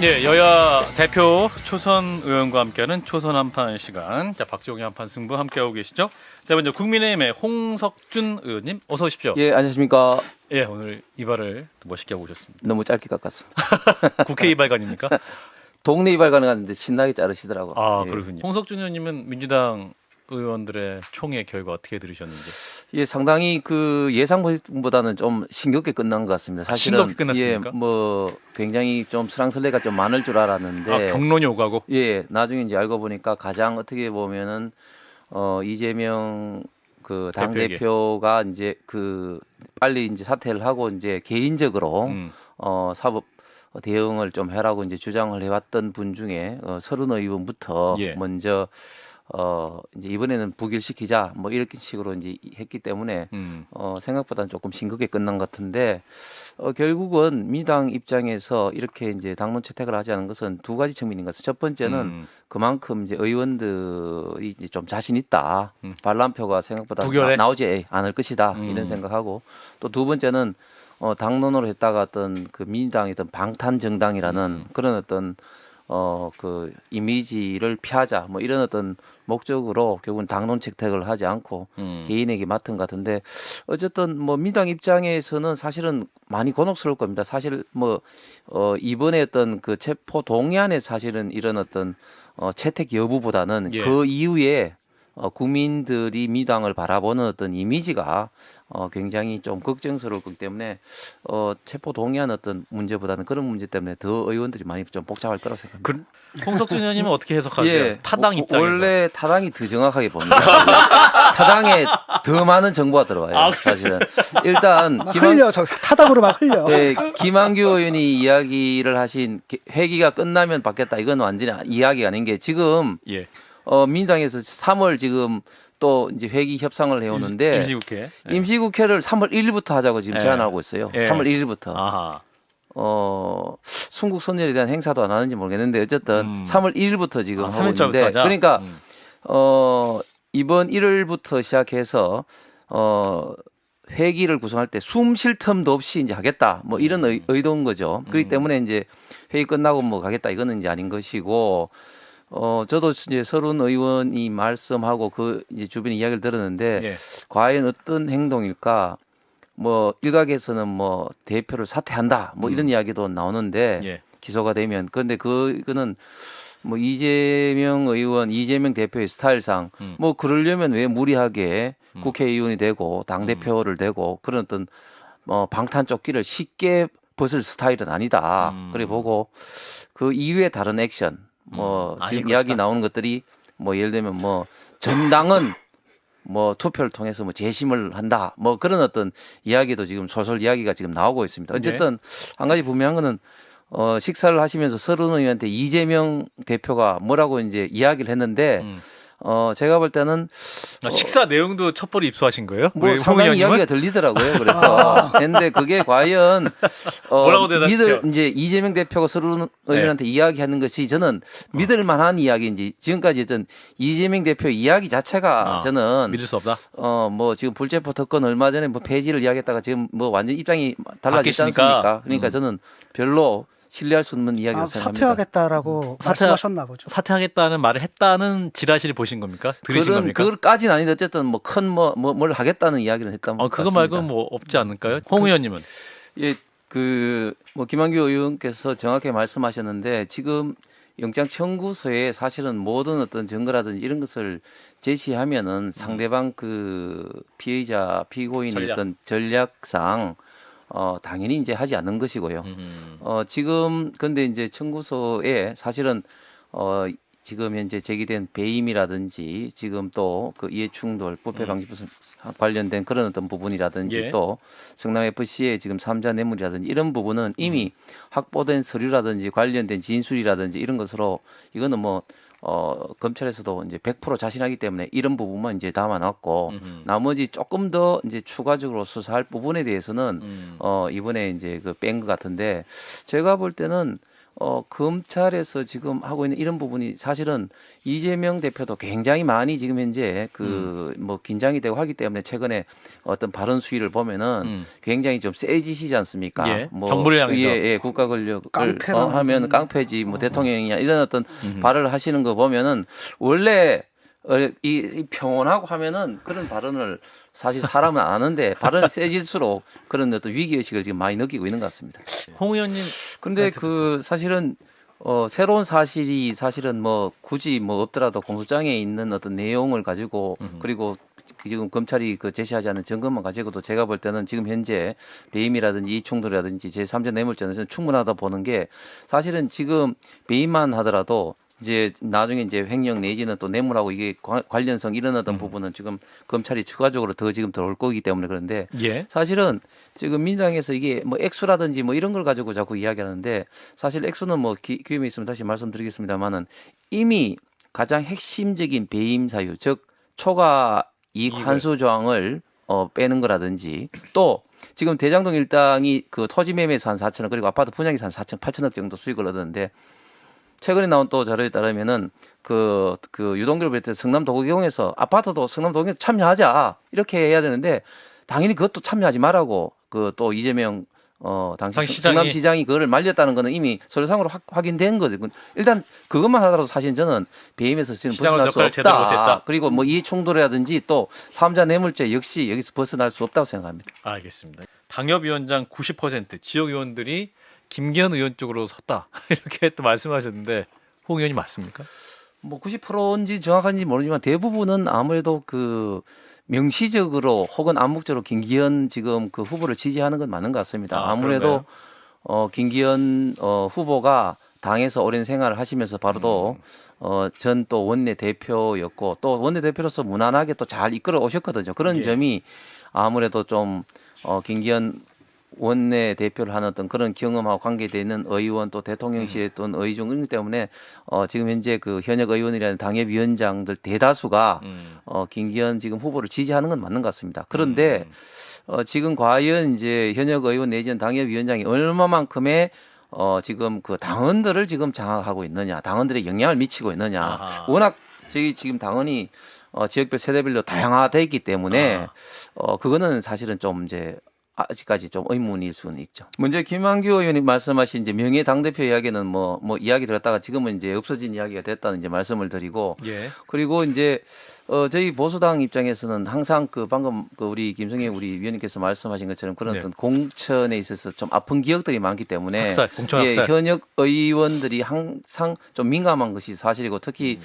예, 여야 대표 초선 의원과 함께하는 초선 한판 시간. 자, 박종희 한판 승부 함께하고 계시죠? 자, 먼저 국민의힘의 홍석준 의원님 어서 오십시오. 예, 안녕하십니까. 예, 오늘 이발을 멋있게 하고 오셨습니다. 너무 짧게 깎았습니다. 국회 이발관입니까? 동네 이발 가능한데 신나게 자르시더라고. 아, 예. 그렇군요. 홍석준 의원님은 민주당 의원들의 총회 결과 어떻게 들으셨는지? 예, 상당히 그 예상보다는 좀 싱겁게 끝난 것 같습니다. 사실은 싱겁게 끝났습니까? 예, 뭐 굉장히 좀 설랑설레가 좀 많을 줄 알았는데 아, 경론이 오가고. 예, 나중에 이제 알고 보니까 가장 어떻게 보면은 이재명 그 당 대표에게. 대표가 이제 그 빨리 이제 사퇴를 하고 이제 개인적으로 사법 대응을 좀 해라고 이제 주장을 해왔던 분 중에 서른 의원부터 예. 먼저 이제 이번에는 부결시키자 뭐 이렇게 식으로 이제 했기 때문에 생각보다는 조금 싱겁게 끝난 것 같은데 결국은 민주당 입장에서 이렇게 이제 당론 채택을 하지 않은 것은 두 가지 측면인 것 같습니다. 첫 번째는 그만큼 이제 의원들이 이제 좀 자신 있다. 반란표가 생각보다 부결에? 나오지 않을 것이다. 이런 생각하고 또 두 번째는 당론으로 했다가 어떤 그 민주당의 어떤 방탄 정당이라는 그런 어떤 그 이미지를 피하자 뭐 이런 어떤 목적으로 결국은 당론 채택을 하지 않고 개인에게 맡은 것 같은데 어쨌든 뭐 민당 입장에서는 사실은 많이 곤혹스러울 겁니다. 사실 뭐 이번에 어떤 그 체포 동의안에 사실은 이런 어떤 채택 여부보다는 예. 그 이후에 국민들이 민당을 바라보는 어떤 이미지가 굉장히 좀 걱정스러울 거기 때문에 체포 동의안 어떤 문제보다는 그런 문제 때문에 더 의원들이 많이 좀 복잡할 거라고 생각합니다. 홍석준 의원님은 어떻게 해석하세요? 예, 타당 입장에서. 원래 타당이 더 정확하게 봅니다. 타당에 더 많은 정보가 들어와요. 아, 사실은 일단 막 흘려 저 타닥으로 막 흘려. 네, 김한규 의원이 이야기를 하신 회기가 끝나면 받겠다 이건 완전히 이야기가 아닌 게 지금 예. 민주당에서 3월 지금 또 이제 회기 협상을 해오는데 임시국회. 예. 임시국회를 3월 1일부터 하자고 지금 예. 제안하고 있어요. 예. 3월 1일부터. 아하. 순국 선열에 대한 행사도 안 하는지 모르겠는데 어쨌든 3월 1일부터 지금 하고 3일자부터 있는데 하자. 그러니까 이번 1월부터 시작해서 회기를 구성할 때 숨 쉴 틈도 없이 이제 하겠다 뭐 이런 의도인 거죠. 그렇기 때문에 이제 회의 끝나고 뭐 가겠다 이거는 이제 아닌 것이고 저도 이제 서른 의원이 말씀하고 그 이제 주변 이야기를 들었는데 예. 과연 어떤 행동일까? 뭐 일각에서는 뭐 대표를 사퇴한다 뭐 이런 이야기도 나오는데 예. 기소가 되면 그런데 그거는 뭐 이재명 의원, 이재명 대표의 스타일상 뭐 그러려면 왜 무리하게 국회의원이 되고 당 대표를 되고 그런 어떤 방탄 조끼를 쉽게 벗을 스타일은 아니다. 그래 보고 그 이후에 다른 액션 뭐 아닐 지금 이야기 것이다. 나오는 것들이 뭐 예를 들면 뭐 정당은 뭐 투표를 통해서 뭐 재심을 한다 뭐 그런 어떤 이야기도 지금 소설 이야기가 지금 나오고 있습니다. 어쨌든 한 가지 분명한 거는 식사를 하시면서 서른 의원한테 이재명 대표가 뭐라고 이제 이야기를 했는데 제가 볼 때는 식사 내용도 첩보를 입수하신 거예요? 뭐 우리 홍 상당히 의원님은? 이야기가 들리더라고요. 그래서 근데 그게 과연 뭐라고 대답했죠? 이제 이재명 대표가 서른 의원한테 이야기하는 것이 저는 믿을 만한 이야기인지 지금까지 전 이재명 대표 이야기 자체가 저는 믿을 수 없다. 뭐 지금 불체포 특권 얼마 전에 뭐 폐지를 이야기했다가 지금 뭐 완전 입장이 달라지지 바뀌시니까. 않습니까? 그러니까 저는 별로 신뢰할 수 없는 이야기라고 생각합니다. 사퇴하겠다라고 말씀하셨나 보죠. 사퇴하겠다는 말을 했다는 지라시를 보신 겁니까? 들으신 겁니까? 그걸까지는 아닌데 어쨌든 뭐 큰 뭘 하겠다는 이야기는 했던 것 그거 같습니다. 말고 뭐 없지 않을까요? 홍 의원님은 예, 뭐 김한규 의원께서 정확히 말씀하셨는데 지금 영장 청구서에 사실은 모든 어떤 증거라든지 이런 것을 제시하면은 상대방 그 피의자 피고인의 전략. 어떤 전략상 당연히 이제 하지 않는 것이고요. 지금 근데 이제 청구서에 사실은 지금 현재 제기된 배임이라든지 지금 또 그 이해충돌 부패방지법 관련된 그런 어떤 부분이라든지 예. 또 성남 FC의 지금 삼자 뇌물이라든지 이런 부분은 이미 확보된 서류라든지 관련된 진술이라든지 이런 것으로 이거는 뭐 검찰에서도 이제 100% 자신하기 때문에 이런 부분만 이제 담아놨고 나머지 조금 더 이제 추가적으로 수사할 부분에 대해서는 이번에 이제 그 뺀 것 같은데 제가 볼 때는 검찰에서 지금 하고 있는 이런 부분이 사실은 이재명 대표도 굉장히 많이 지금 현재 뭐 긴장이 되고 하기 때문에 최근에 어떤 발언 수위를 보면은 굉장히 좀 세지시지 않습니까? 예, 뭐 정부를 향해서. 예, 국가 권력을 깡패라는 하면 깡패지 뭐 대통령이냐 이런 어떤 발언을 하시는 거 보면은 원래 이 평온하고 하면은 그런 발언을 사실 사람은 안 하는데 발언이 세질수록 그런 어떤 위기 의식을 지금 많이 느끼고 있는 것 같습니다. 홍 의원님 근데 그 사실은 새로운 사실이 사실은 뭐 굳이 뭐 없더라도 공소장에 있는 어떤 내용을 가지고 그리고 지금 검찰이 그 제시하지 않은 증거만 가지고도 제가 볼 때는 지금 현재 배임이라든지 이충돌이라든지 제3자 뇌물죄는 충분하다 보는 게 사실은 지금 배임만 하더라도 이제 나중에 이제 횡령 내지는 또 뇌물하고 이게 관련성 이런 어떤 부분은 지금 검찰이 추가적으로 더 지금 들어올 거기 때문에 그런데 예. 사실은 지금 민주당에서 이게 뭐 액수라든지 뭐 이런 걸 가지고 자꾸 이야기하는데 사실 액수는 뭐 기회가 있으면 다시 말씀드리겠습니다만은 이미 가장 핵심적인 배임 사유 즉 초과 이익 환수 조항을 빼는 거라든지 또 지금 대장동 일당이 그 토지 매매에서 한 4천억 그리고 아파트 분양에서 한 4천 8천억 정도 수익을 얻었는데 최근에 나온 또 자료에 따르면은 그 유동규를 볼 때 성남 도경에서 아파트도 성남 도경에 참여하자 이렇게 해야 되는데 당연히 그것도 참여하지 말라고 그 또 이재명 당시 성남시장이 그거를 말렸다는 거는 이미 서류상으로 확인된 거죠. 일단 그것만 하더라도 사실 저는 배임에서 지금 벗어날 수 없다. 그리고 뭐 이해 충돌이라든지 또 3자 뇌물죄 역시 여기서 벗어날 수 없다고 생각합니다. 알겠습니다. 당협위원장 90% 지역위원들이 김기현 의원 쪽으로 섰다 이렇게 또 말씀하셨는데 홍 의원이 맞습니까? 뭐 90%인지 정확한지 모르지만 대부분은 아무래도 그 명시적으로 혹은 암묵적으로 김기현 지금 그 후보를 지지하는 건 맞는 것 같습니다. 아무래도 김기현 후보가 당에서 오랜 생활을 하시면서 바로도 전 또 원내 대표였고 또 원내 대표로서 무난하게 또 잘 이끌어 오셨거든요. 그런 점이 아무래도 좀 김기현 원내 대표를 하는 어떤 그런 경험하고 관계되는 의원 또 대통령실의 어떤 의중 때문에 지금 현재 그 현역 의원이라는 당협위원장들 대다수가 김기현 지금 후보를 지지하는 건 맞는 것 같습니다. 그런데 지금 과연 이제 현역 의원 내지는 당협위원장이 얼마만큼의 지금 그 당원들을 지금 장악하고 있느냐, 당원들의 영향을 미치고 있느냐. 아하. 워낙 저희 지금 당원이 지역별 세대별로 다양화돼 있기 때문에 그거는 사실은 좀 이제 아직까지 좀 의문일 수는 있죠. 먼저 김한규 의원이 말씀하신 이제 명예 당대표 이야기는 뭐 이야기 들었다가 지금은 이제 없어진 이야기가 됐다는 이제 말씀을 드리고 그리고 이제 저희 보수당 입장에서는 항상 그 방금 그 우리 김성애 우리 위원님께서 말씀하신 것처럼 그런 어떤 공천에 있어서 좀 아픈 기억들이 많기 때문에 공천 학살. 현역 의원들이 항상 좀 민감한 것이 사실이고 특히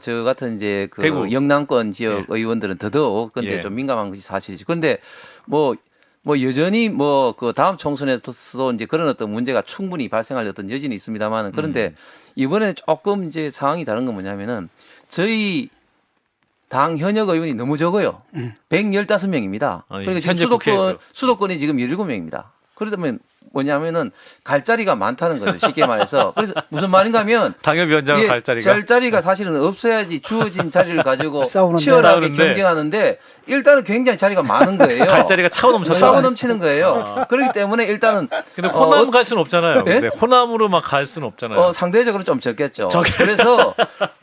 저 같은 이제 그 대구. 영남권 지역 의원들은 더더욱 근데 좀 민감한 것이 사실이죠. 그런데 뭐 여전히 뭐 그 다음 총선에서도 이제 그런 어떤 문제가 충분히 발생할 어떤 여지는 있습니다만 그런데 이번에 조금 이제 상황이 다른 건 뭐냐면은 저희 당 현역 의원이 너무 적어요. 115명입니다. 그러니까 지금 수도권이 지금 17명입니다. 그러면 뭐냐면은 갈 자리가 많다는 거죠. 쉽게 말해서. 그래서 무슨 말인가 하면 당협위원장 갈 자리가 자리가 사실은 없어야지 주어진 자리를 가지고 치열하게 경쟁하는데 일단은 굉장히 자리가 많은 거예요. 갈 자리가 차고 넘치는 거예요. 그렇기 때문에 일단은 근데 호남 갈 수는 없잖아요. 네? 호남으로 막 갈 수는 없잖아요. 상대적으로 좀 적겠죠. 그래서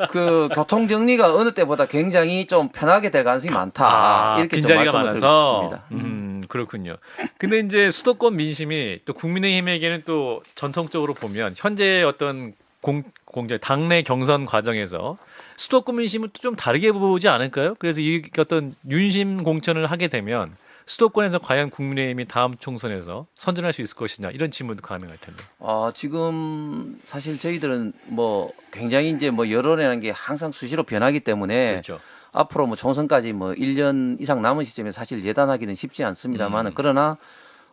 그 교통 정리가 어느 때보다 굉장히 좀 편하게 될 가능성이 많다. 이렇게 좀 말씀을 드리고 싶습니다. 그렇군요. 근데 이제 수도권 민심이 또 국민의힘에게는 또 전통적으로 보면 현재 어떤 당내 경선 과정에서 수도권 민심은 또 좀 다르게 보지 않을까요? 그래서 이 어떤 윤심 공천을 하게 되면 수도권에서 과연 국민의힘이 다음 총선에서 선전할 수 있을 것이냐 이런 질문도 가능할 텐데. 지금 사실 저희들은 뭐 굉장히 이제 뭐 여론이라는 게 항상 수시로 변하기 때문에 그렇죠. 앞으로 뭐 총선까지 뭐 1년 이상 남은 시점에 사실 예단하기는 쉽지 않습니다만 그러나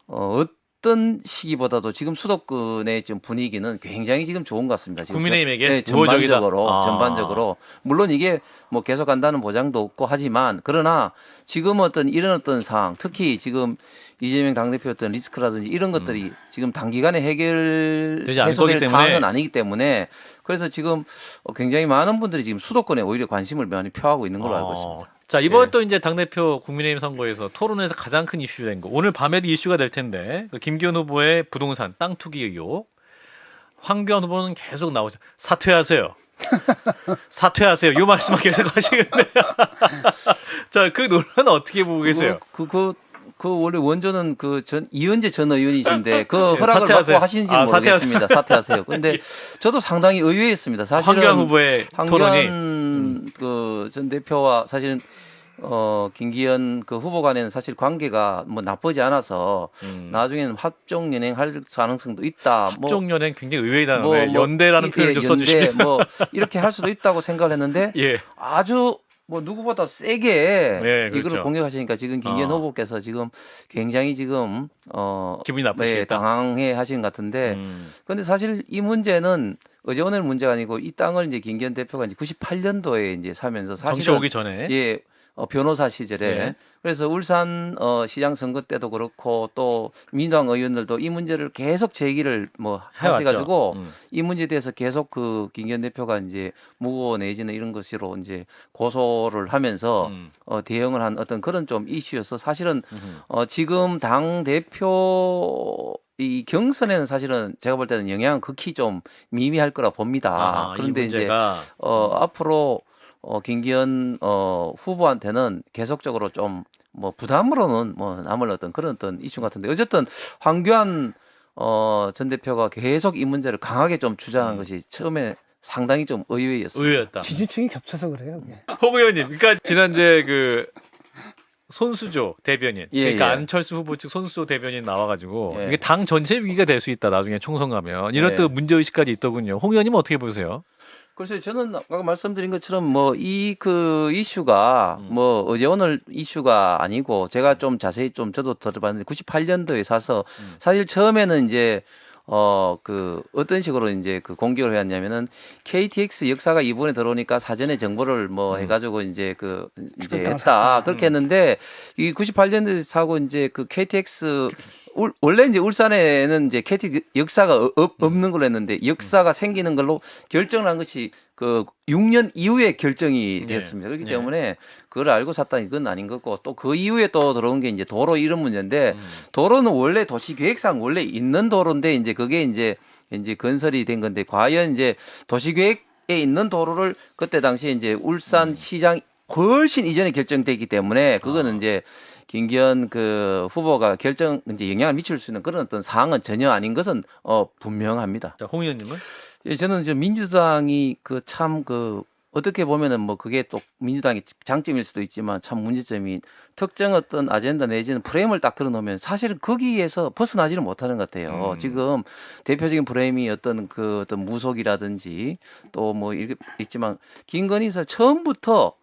어떤 시기보다도 지금 수도권의 지금 분위기는 굉장히 지금 좋은 것 같습니다. 지금 국민의힘에게 전반적으로 물론 이게 뭐 계속 간다는 보장도 없고 하지만 그러나 지금 이런 어떤 상황 특히 지금 이재명 당대표 어떤 리스크라든지 이런 것들이 지금 단기간에 해소될 사항은 아니기 때문에 그래서 지금 굉장히 많은 분들이 지금 수도권에 오히려 관심을 많이 표하고 있는 걸로 알고 있습니다. 자, 이번 또 이제 당대표 국민의힘 선거에서 토론에서 가장 큰 이슈된 거 오늘 밤에도 이슈가 될 텐데 김기현 후보의 부동산 땅 투기 의혹 황교안 후보는 계속 나오죠. 사퇴하세요. 사퇴하세요. 이 말씀만 계속 하시겠네요. 자, 그 논란은 어떻게 보고 계세요? 그 원래 원조는 이은재 전 의원이신데 그 예, 허락을 사퇴하세요. 받고 하시는지는 모르겠습니다. 사퇴하세요. 근데 저도 상당히 의외였습니다. 사실은 황교안 후보의 토론이 황교안 그 전 대표와 사실은 김기현 그 후보 간에는 사실 관계가 뭐 나쁘지 않아서 나중에는 합종 연행할 가능성도 있다. 합종 연행 굉장히 의외이다는 거예요. 연대라는 표현을 좀 연대 써주시면. 뭐 이렇게 할 수도 있다고 생각을 했는데 예. 아주 뭐 누구보다 세게 네, 그렇죠. 이걸 공격하시니까 지금 김기현 후보께서 지금 굉장히 지금 기분이 나쁘시겠다. 당황해 하시는 것 같은데 그런데 사실 이 문제는 어제 오늘 문제가 아니고 이 땅을 이제 김기현 대표가 이제 98년도에 이제 사면서 정치 사실은 오기 전에 예. 변호사 시절에 예. 그래서 울산 시장 선거 때도 그렇고 또 민주당 의원들도 이 문제를 계속 제기를 뭐 해왔죠. 하셔가지고 이 문제에 대해서 계속 그 김기현 대표가 이제 무고 내지는 이런 것으로 이제 고소를 하면서 대응을 한 어떤 그런 좀 이슈여서 사실은 지금 당 대표 이 경선에는 사실은 제가 볼 때는 영향은 극히 좀 미미할 거라 봅니다. 그런데 이제 앞으로 김기현 후보한테는 계속적으로 좀 뭐 부담으로는 뭐 남을 어떤 그런 어떤 이슈 같은데 어쨌든 황교안 전 대표가 계속 이 문제를 강하게 좀 주장한 것이 처음에 상당히 좀 의외였습니다. 의외였다. 지지층이 겹쳐서 그래요. 그게. 홍 의원님, 그러니까 지난주에 그 손수조 대변인, 예, 그러니까 예. 안철수 후보 측 손수조 대변인 나와가지고 예. 이게 당 전체 위기가 될 수 있다. 나중에 총선 가면 이런 예. 또 문제 의식까지 있더군요. 홍 의원님 어떻게 보세요? 글쎄요, 저는 아까 말씀드린 것처럼 뭐 이 그 이슈가 뭐 어제 오늘 이슈가 아니고 제가 좀 자세히 좀 저도 들어봤는데 98년도에 사서 사실 처음에는 이제 그 어떤 식으로 이제 그 공격을 해왔냐면은 KTX 역사가 이번에 들어오니까 사전에 정보를 뭐 해가지고 이제 이제 했다 그렇게 했는데 이 98년도에 사고 이제 그 KTX 원래 이제 울산에는 이제 KT 역사가 없는 걸로 했는데 역사가 생기는 걸로 결정을 한 것이 그 6년 이후에 결정이 됐습니다. 그렇기 때문에 그걸 알고 샀다는 건 아닌 거고 또 그 이후에 또 들어온 게 이제 도로 이런 문제인데 도로는 원래 도시계획상 원래 있는 도로인데 이제 그게 이제 건설이 된 건데 과연 이제 도시계획에 있는 도로를 그때 당시에 이제 울산 시장 훨씬 이전에 결정되기 때문에 그거는 이제 김기현 그 후보가 이제 영향을 미칠 수 있는 그런 어떤 사항은 전혀 아닌 것은 분명합니다. 자, 홍 의원님은? 예, 저는 이제 민주당이 어떻게 보면은 뭐 그게 또 민주당의 장점일 수도 있지만 참 문제점이 특정 어떤 아젠다 내지는 프레임을 딱 걸어놓으면 사실은 거기에서 벗어나지를 못하는 것 같아요. 지금 대표적인 프레임이 어떤 무속이라든지 또 뭐 이렇게 있지만 김건희 사 처음부터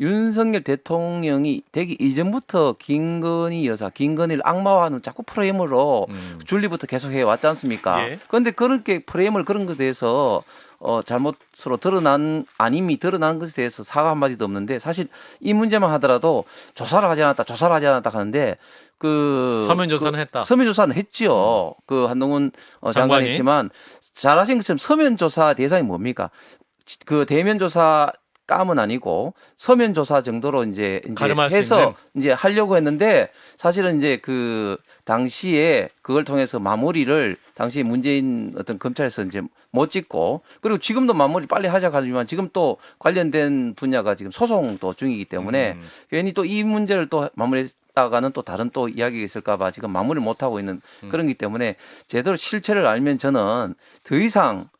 윤석열 대통령이 되기 이전부터 김건희를 악마화하는 자꾸 프레임으로 줄리부터 계속 해왔지 않습니까? 예. 그런데 그렇게 프레임을 그런 것에 대해서 잘못으로 드러난 것에 대해서 사과 한마디도 없는데 사실 이 문제만 하더라도 조사를 하지 않았다 하는데 서면 조사는 했다. 서면 조사는 했지요. 그 한동훈 장관이 했지만 잘하신 것처럼 서면 조사 대상이 뭡니까? 그 대면 조사 감은 아니고 서면 조사 정도로 이제 해서 이제 하려고 했는데 사실은 이제 그 당시에 그걸 통해서 마무리를 당시 문재인 어떤 검찰에서 이제 못 짓고 그리고 지금도 마무리 빨리 하자고 하지만 지금 또 관련된 분야가 지금 소송도 중이기 때문에 괜히 또 이 문제를 또 마무리했다가는 또 다른 또 이야기가 있을까봐 지금 마무리를 못 하고 있는 그런기 때문에 제대로 실체를 알면 저는 더 이상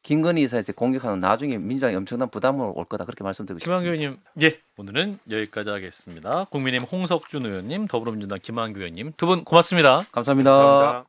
김건희 여사한테 공격하는 나중에 민주당이 엄청난 부담으로 올 거다 그렇게 말씀드리고 싶습니다. 김한규 의원님, 예, 오늘은 여기까지 하겠습니다. 국민의힘 홍석준 의원님, 더불어민주당 김한규 의원님 두 분 고맙습니다. 감사합니다. 감사합니다.